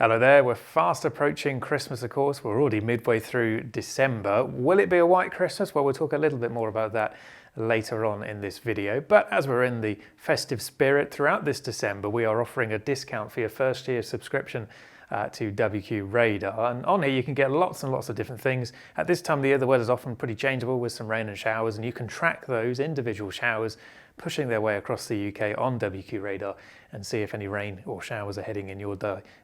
Hello there, we're fast approaching Christmas, of course. We're already midway through December. Will it be a white Christmas? Well, we'll talk a little bit more about that later on in this video. But as we're in the festive spirit throughout this December, we are offering a discount for your first year subscription to WQRadar. And on here you can get lots and lots of different things. At this time of the year, the weather's often pretty changeable with some rain and showers, and you can track those individual showers pushing their way across the UK on WQRadar and see if any rain or showers are heading in your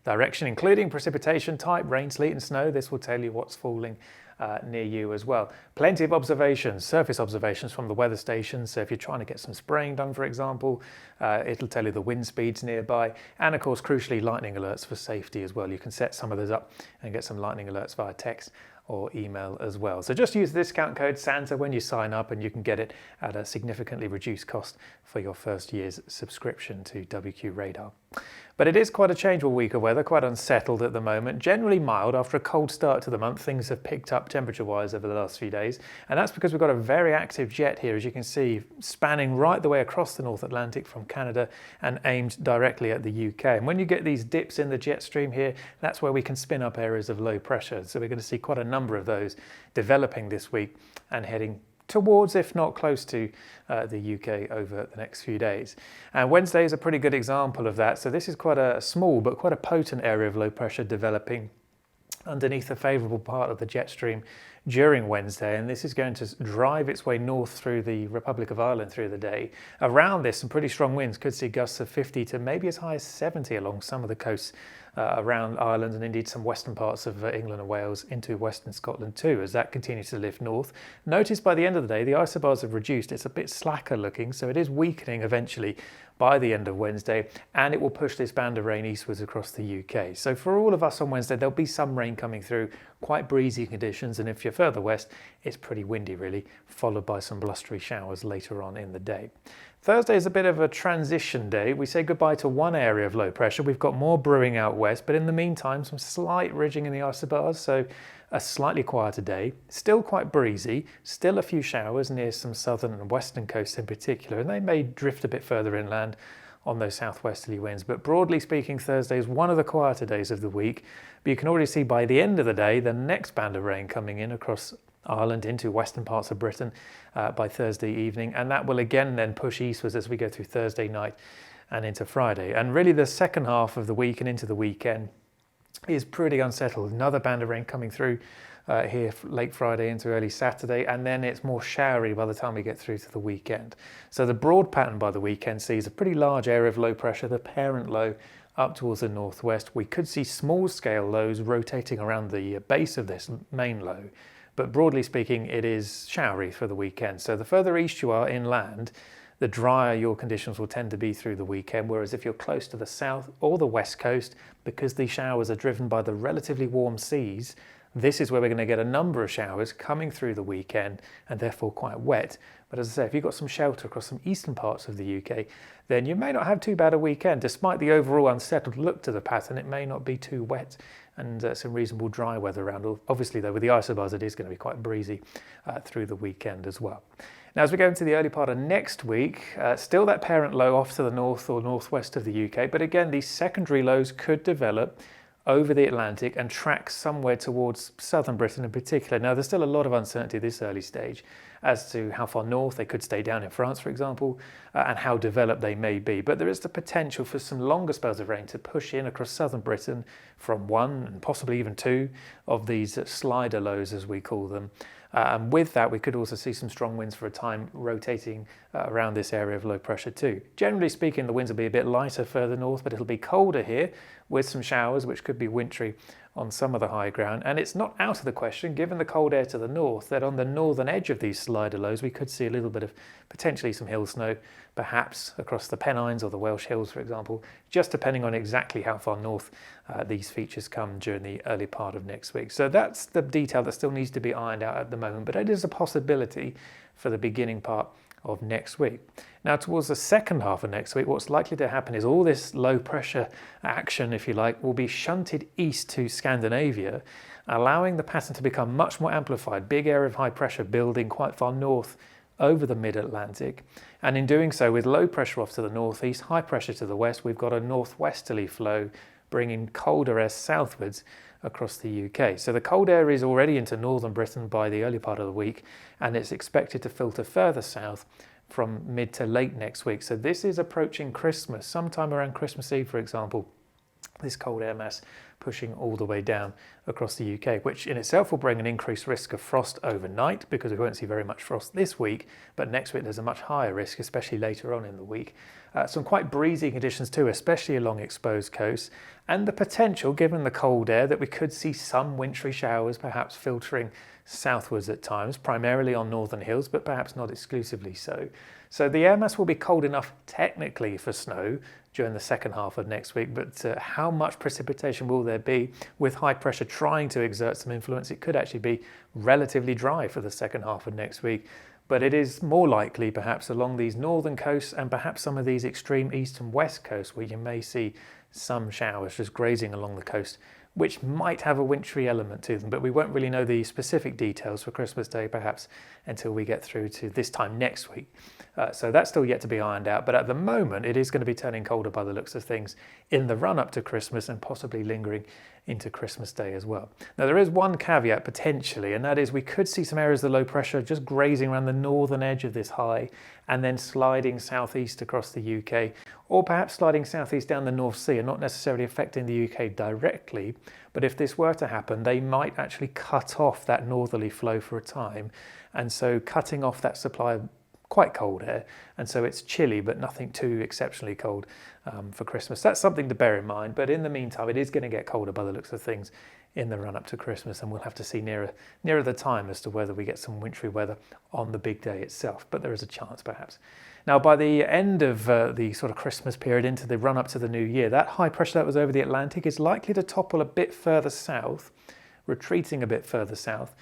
direction, including precipitation type, rain, sleet and snow. This will tell you what's falling near you as well. Plenty of observations, surface observations from the weather stations. So if you're trying to get some spraying done, for example, it'll tell you the wind speeds nearby. And of course, crucially, lightning alerts for safety as well. You can set some of those up and get some lightning alerts via text or email as well. So just use the discount code Santa when you sign up and you can get it at a significantly reduced cost for your first year's subscription to WQRadar. But it is quite a changeable week of weather, quite unsettled at the moment. Generally mild. After a cold start to the month, things have picked up temperature-wise over the last few days. And that's because we've got a very active jet here, as you can see, spanning right the way across the North Atlantic from Canada and aimed directly at the UK. And when you get these dips in the jet stream here, that's where we can spin up areas of low pressure. So we're going to see quite a number of those developing this week and heading towards, if not close to, the UK over the next few days. And Wednesday is a pretty good example of that. So this is quite a small but quite a potent area of low pressure developing underneath the favourable part of the jet stream during Wednesday, and this is going to drive its way north through the Republic of Ireland through the day. Around this, some pretty strong winds could see gusts of 50 to maybe as high as 70 along some of the coasts around Ireland, and indeed some western parts of England and Wales into western Scotland too, as that continues to lift north. Notice by the end of the day the isobars have reduced. It's a bit slacker looking, so it is weakening eventually by the end of Wednesday, and it will push this band of rain eastwards across the UK. So for all of us on Wednesday, there'll be some rain coming through, quite breezy conditions, and if you're further west, it's pretty windy really, followed by some blustery showers later on in the day. Thursday is a bit of a transition day. We say goodbye to one area of low pressure. We've got more brewing out west, but in the meantime, some slight ridging in the isobars, so a slightly quieter day. Still quite breezy, still a few showers near some southern and western coasts in particular, and they may drift a bit further inland on those southwesterly winds. But broadly speaking, Thursday is one of the quieter days of the week. But you can already see by the end of the day, the next band of rain coming in across Ireland into western parts of Britain by Thursday evening, and that will again then push eastwards as we go through Thursday night and into Friday. And really the second half of the week and into the weekend is pretty unsettled. Another band of rain coming through here late Friday into early Saturday, and then it's more showery by the time we get through to the weekend. So the broad pattern by the weekend sees a pretty large area of low pressure, the parent low, up towards the northwest. We could see small scale lows rotating around the base of this main low, but broadly speaking it is showery for the weekend. So the further east you are inland, the drier your conditions will tend to be through the weekend, whereas if you're close to the south or the west coast, because the showers are driven by the relatively warm seas, this is where we're going to get a number of showers coming through the weekend and therefore quite wet. But as I say, if you've got some shelter across some eastern parts of the UK, then you may not have too bad a weekend. Despite the overall unsettled look to the pattern, it may not be too wet and some reasonable dry weather around. Obviously though, with the isobars, it is going to be quite breezy through the weekend as well. Now as we go into the early part of next week, still that parent low off to the north or northwest of the UK, but again these secondary lows could develop over the Atlantic and track somewhere towards southern Britain in particular. Now there's still a lot of uncertainty at this early stage as to how far north they could stay down in France, for example, and how developed they may be. But there is the potential for some longer spells of rain to push in across southern Britain from one and possibly even two of these slider lows, as we call them. And with that, we could also see some strong winds for a time rotating around this area of low pressure too. Generally speaking, the winds will be a bit lighter further north, but it'll be colder here with some showers, which could be wintry on some of the high ground. And it's not out of the question, given the cold air to the north, that on the northern edge of these slider lows, we could see a little bit of potentially some hill snow, perhaps across the Pennines or the Welsh Hills, for example, just depending on exactly how far north these features come during the early part of next week. So that's the detail that still needs to be ironed out at the moment, but it is a possibility for the beginning part of next week. Now towards the second half of next week, what's likely to happen is all this low pressure action, if you like, will be shunted east to Scandinavia, allowing the pattern to become much more amplified. Big area of high pressure building quite far north over the mid-Atlantic, and in doing so, with low pressure off to the northeast, high pressure to the west, we've got a northwesterly flow bringing colder air southwards across the UK. So the cold air is already into northern Britain by the early part of the week, and it's expected to filter further south from mid to late next week. So this is approaching Christmas, sometime around Christmas Eve, for example, this cold air mass pushing all the way down across the UK, which in itself will bring an increased risk of frost overnight, because we won't see very much frost this week, but next week there's a much higher risk, especially later on in the week. Some quite breezy conditions too, especially along exposed coasts, and the potential, given the cold air, that we could see some wintry showers perhaps filtering southwards at times, primarily on northern hills, but perhaps not exclusively so. So the air mass will be cold enough technically for snow during the second half of next week, but how much precipitation will there be with high pressure trying to exert some influence? It could actually be relatively dry for the second half of next week, but it is more likely perhaps along these northern coasts and perhaps some of these extreme east and west coasts where you may see some showers just grazing along the coast, which might have a wintry element to them, but we won't really know the specific details for Christmas Day perhaps until we get through to this time next week. So that's still yet to be ironed out, but at the moment it is going to be turning colder by the looks of things in the run up to Christmas and possibly lingering into Christmas Day as well. Now there is one caveat potentially, and that is we could see some areas of low pressure just grazing around the northern edge of this high and then sliding southeast across the UK, or perhaps sliding southeast down the North Sea and not necessarily affecting the UK directly. But if this were to happen, they might actually cut off that northerly flow for a time, and so cutting off that supply of quite cold air, and so it's chilly but nothing too exceptionally cold for Christmas. That's something to bear in mind, but in the meantime it is going to get colder by the looks of things in the run up to Christmas, and we'll have to see nearer the time as to whether we get some wintry weather on the big day itself, but there is a chance perhaps. Now by the end of the sort of Christmas period into the run up to the new year, that high pressure that was over the Atlantic is likely to topple a bit further south, retreating a bit further south.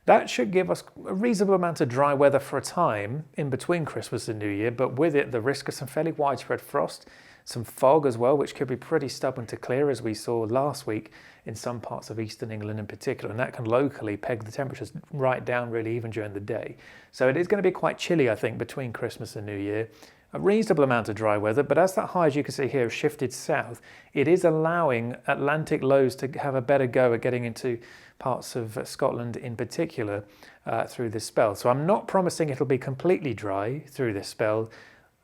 That should give us a reasonable amount of dry weather for a time in between Christmas and New Year, but with it the risk of some fairly widespread frost, some fog as well, which could be pretty stubborn to clear, as we saw last week in some parts of eastern England in particular, and that can locally peg the temperatures right down really even during the day. So it is going to be quite chilly, I think, between Christmas and New Year. A reasonable amount of dry weather, but as that high, as you can see here, has shifted south, it is allowing Atlantic lows to have a better go at getting into parts of Scotland in particular through this spell. So I'm not promising it'll be completely dry through this spell,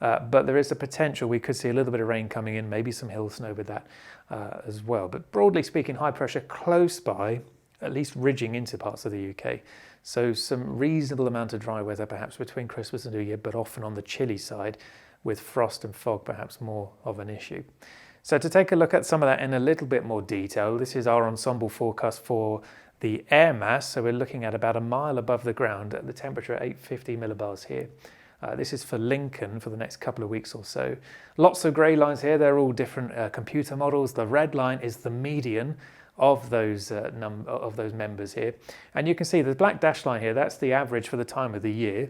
but there is a potential we could see a little bit of rain coming in, maybe some hill snow with that as well. But broadly speaking, high pressure close by, at least ridging into parts of the UK. So some reasonable amount of dry weather perhaps between Christmas and New Year, but often on the chilly side, with frost and fog perhaps more of an issue. So to take a look at some of that in a little bit more detail, this is our ensemble forecast for the air mass. So we're looking at about a mile above the ground at the temperature at 850 millibars here. This is for Lincoln for the next couple of weeks or so. Lots of grey lines here. They're all different computer models. The red line is the median of those members here, and you can see the black dash line here, that's the average for the time of the year.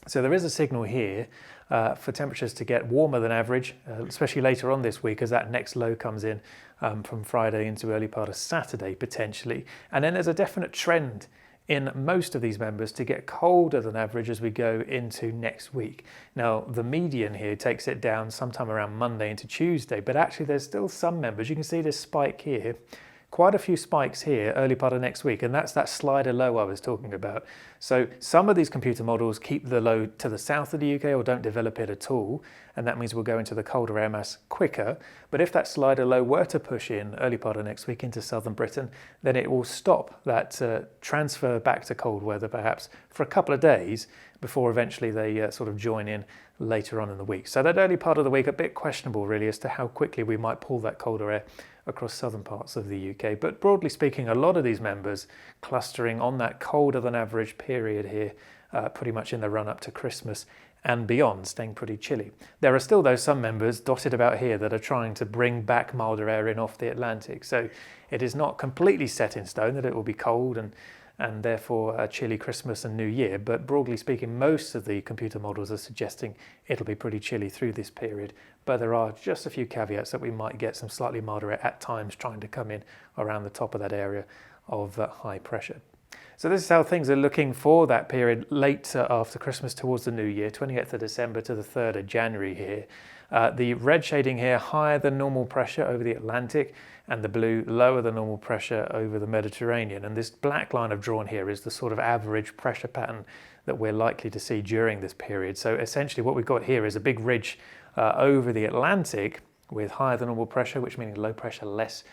So there is a signal here for temperatures to get warmer than average, especially later on this week as that next low comes in from Friday into early part of Saturday potentially. And then there's a definite trend in most of these members to get colder than average as we go into next week. Now the median here takes it down sometime around Monday into Tuesday, but actually there's still some members, you can see this spike here, quite a few spikes here early part of next week, and that's that slider low I was talking about. So some of these computer models keep the low to the south of the UK or don't develop it at all, and that means we'll go into the colder air mass quicker. But if that slider low were to push in early part of next week into southern Britain, then it will stop that transfer back to cold weather perhaps for a couple of days before eventually they sort of join in later on in the week. So that early part of the week a bit questionable really as to how quickly we might pull that colder air across southern parts of the UK. But broadly speaking, a lot of these members clustering on that colder than average period here, pretty much in the run up to Christmas and beyond, staying pretty chilly. There are still those some members dotted about here that are trying to bring back milder air in off the Atlantic. So it is not completely set in stone that it will be cold and therefore a chilly Christmas and New Year, but broadly speaking most of the computer models are suggesting it'll be pretty chilly through this period, but there are just a few caveats that we might get some slightly milder air at times trying to come in around the top of that area of high pressure. So this is how things are looking for that period late after Christmas towards the new year, 28th of December to the 3rd of January here. The red shading here, higher than normal pressure over the Atlantic, and the blue, lower than normal pressure over the Mediterranean. And this black line I've drawn here is the sort of average pressure pattern that we're likely to see during this period. So essentially what we've got here is a big ridge over the Atlantic with higher than normal pressure, which means low pressure less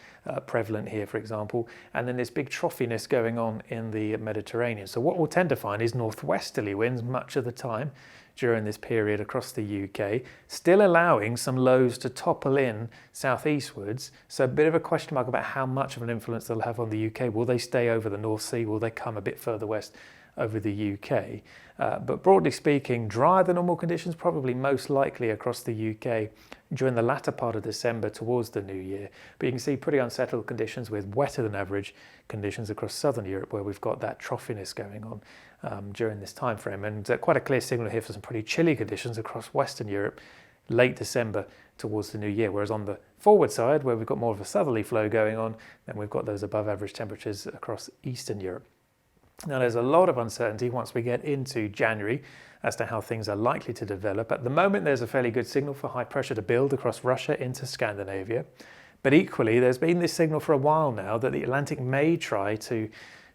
prevalent here, for example, and then this big troughiness going on in the Mediterranean. So what we'll tend to find is northwesterly winds much of the time during this period across the UK, still allowing some lows to topple in southeastwards. So a bit of a question mark about how much of an influence they'll have on the UK. Will they stay over the North Sea? Will they come a bit further west over the UK? But broadly speaking, drier than normal conditions probably most likely across the UK during the latter part of December towards the new year. But you can see pretty unsettled conditions with wetter than average conditions across southern Europe, where we've got that troughiness going on during this time frame. And quite a clear signal here for some pretty chilly conditions across Western Europe late December towards the new year. Whereas on the forward side, where we've got more of a southerly flow going on, then we've got those above average temperatures across Eastern Europe. Now, there's a lot of uncertainty once we get into January as to how things are likely to develop. At the moment, there's a fairly good signal for high pressure to build across Russia into Scandinavia. But equally, there's been this signal for a while now that the Atlantic may try to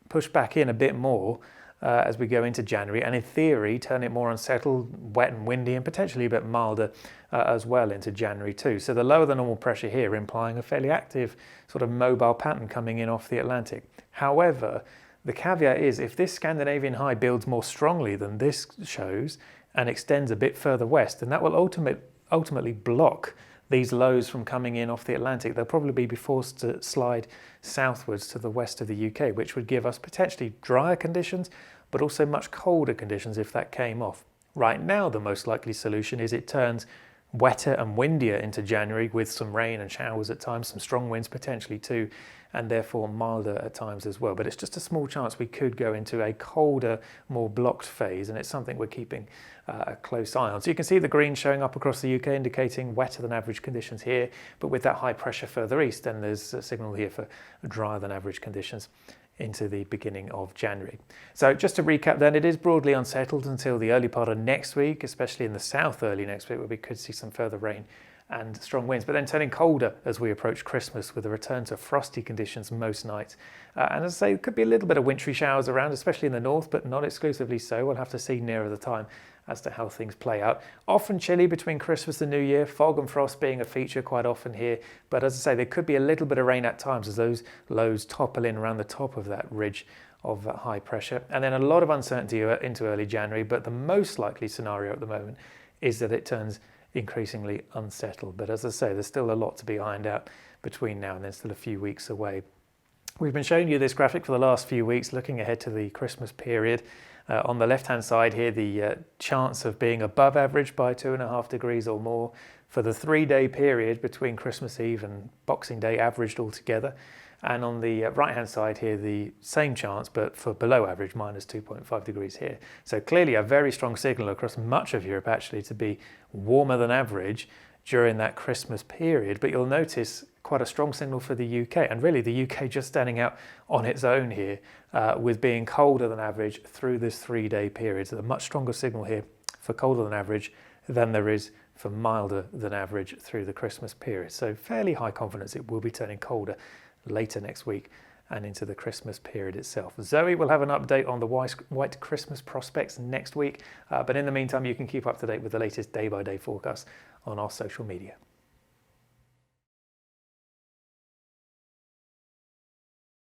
push back in a bit more as we go into January, and in theory, turn it more unsettled, wet and windy, and potentially a bit milder as well into January too. So the lower than normal pressure here implying a fairly active sort of mobile pattern coming in off the Atlantic. However, the caveat is if this Scandinavian high builds more strongly than this shows and extends a bit further west, then that will ultimately block these lows from coming in off the Atlantic. They'll probably be forced to slide southwards to the west of the UK, which would give us potentially drier conditions, but also much colder conditions if that came off. Right now, the most likely solution is it turns wetter and windier into January with some rain and showers at times, some strong winds potentially too, and therefore milder at times as well. But it's just a small chance we could go into a colder, more blocked phase, and it's something we're keeping a close eye on. So you can see the green showing up across the UK indicating wetter than average conditions here, but with that high pressure further east, then there's a signal here for drier than average conditions into the beginning of January. So just to recap then, it is broadly unsettled until the early part of next week, especially in the south early next week, where we could see some further rain and strong winds, but then turning colder as we approach Christmas with a return to frosty conditions most nights. And as I say, it could be a little bit of wintry showers around, especially in the north, but not exclusively so. We'll have to see nearer the time as to how things play out. Often chilly between Christmas and New Year, fog and frost being a feature quite often here. But as I say, there could be a little bit of rain at times as those lows topple in around the top of that ridge of high pressure. And then a lot of uncertainty into early January, but the most likely scenario at the moment is that it turns increasingly unsettled. But as I say, there's still a lot to be ironed out between now and then, still a few weeks away. We've been showing you this graphic for the last few weeks, looking ahead to the Christmas period. On the left-hand side here, the chance of being above average by 2.5 degrees or more for the 3-day period between Christmas Eve and Boxing Day averaged altogether. And on the right-hand side here, the same chance, but for below average, minus 2.5 degrees here. So clearly a very strong signal across much of Europe actually to be warmer than average during that Christmas period. But you'll notice quite a strong signal for the UK, and really the UK just standing out on its own here with being colder than average through this 3-day period. So a much stronger signal here for colder than average than there is for milder than average through the Christmas period. So fairly high confidence it will be turning colder later next week and into the Christmas period itself. Zoe will have an update on the white Christmas prospects next week, but in the meantime you can keep up to date with the latest day-by-day forecast on our social media.